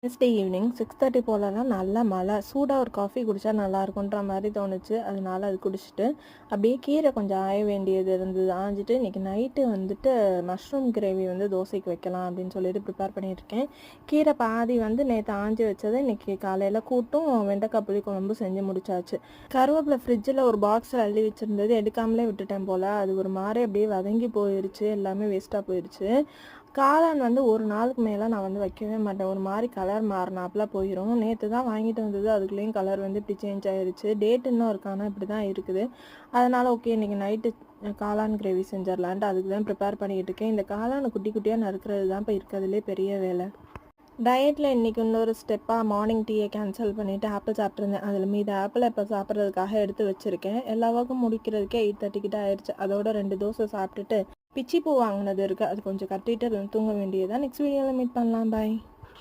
Next day evening 6:30 போலலாம் நல்லா மழை. சூடாக ஒரு காஃபி குடித்தா நல்லாயிருக்குன்ற மாதிரி தோணுச்சு. அதனால அது குடிச்சிட்டு அப்படியே கீரை கொஞ்சம் ஆய வேண்டியது இருந்தது. ஆஞ்சிட்டு இன்றைக்கி நைட்டு வந்துட்டு மஷ்ரூம் கிரேவி வந்து தோசைக்கு வைக்கலாம் அப்படின்னு சொல்லிட்டு ப்ரிப்பேர் பண்ணியிருக்கேன். கீரை பாதி வந்து நேற்று ஆஞ்சி வச்சதை இன்றைக்கி காலையில் கூட்டும் வெண்டைக்காய் புளி குழம்பு செஞ்சு முடிச்சாச்சு. கருவேப்பிலை ஃப்ரிட்ஜில் ஒரு பாக்ஸில் அள்ளி வச்சுருந்தது எடுக்காமலே விட்டுட்டேன் போல். அது ஒரு மாதிரி அப்படியே வதங்கி போயிடுச்சு. எல்லாமே வேஸ்ட்டாக போயிடுச்சு. காளான் வந்து ஒரு நாளுக்கு மேலே நான் வந்து வைக்கவே மாட்டேன். ஒரு மாதிரி கலர் மாறினாப்புல போயிடும். நேற்று தான் வாங்கிட்டு வந்தது. அதுக்குள்ளேயும் கலர் வந்து இப்படி சேஞ்ச் ஆயிடுச்சு. டேட் இன்னும் இருக்கானா இப்படி தான் இருக்குது. அதனால் ஓகே இன்றைக்கி நைட்டு காளான் கிரேவி செஞ்சிடலான்ட்டு அதுக்கு தான் ப்ரிப்பேர் பண்ணிக்கிட்டு இருக்கேன். இந்த காளானை குட்டி குட்டியாக நறுக்கிறது தான் இப்போ இருக்கிறதுலே பெரிய வேலை. டயட்டில் இன்றைக்கி இன்னொரு ஸ்டெப்பாக மார்னிங் டீயை கேன்சல் பண்ணிவிட்டு ஆப்பிள் சாப்பிட்ருந்தேன். அதில் மீது ஆப்பிளை இப்போ சாப்பிட்றதுக்காக எடுத்து வச்சுருக்கேன். எல்லா ஒர்க்கும் முடிக்கிறதுக்கே 8:30 கிட்ட ஆயிடுச்சு. அதோட 2 தோசை சாப்பிட்டுட்டு பிச்சி பூ வாங்கினது இருக்குது. அது கொஞ்சம் கட்டிட்டு தூங்க வேண்டியதான். நெக்ஸ்ட் வீடியோவில் மீட் பண்ணலாம். பாய்.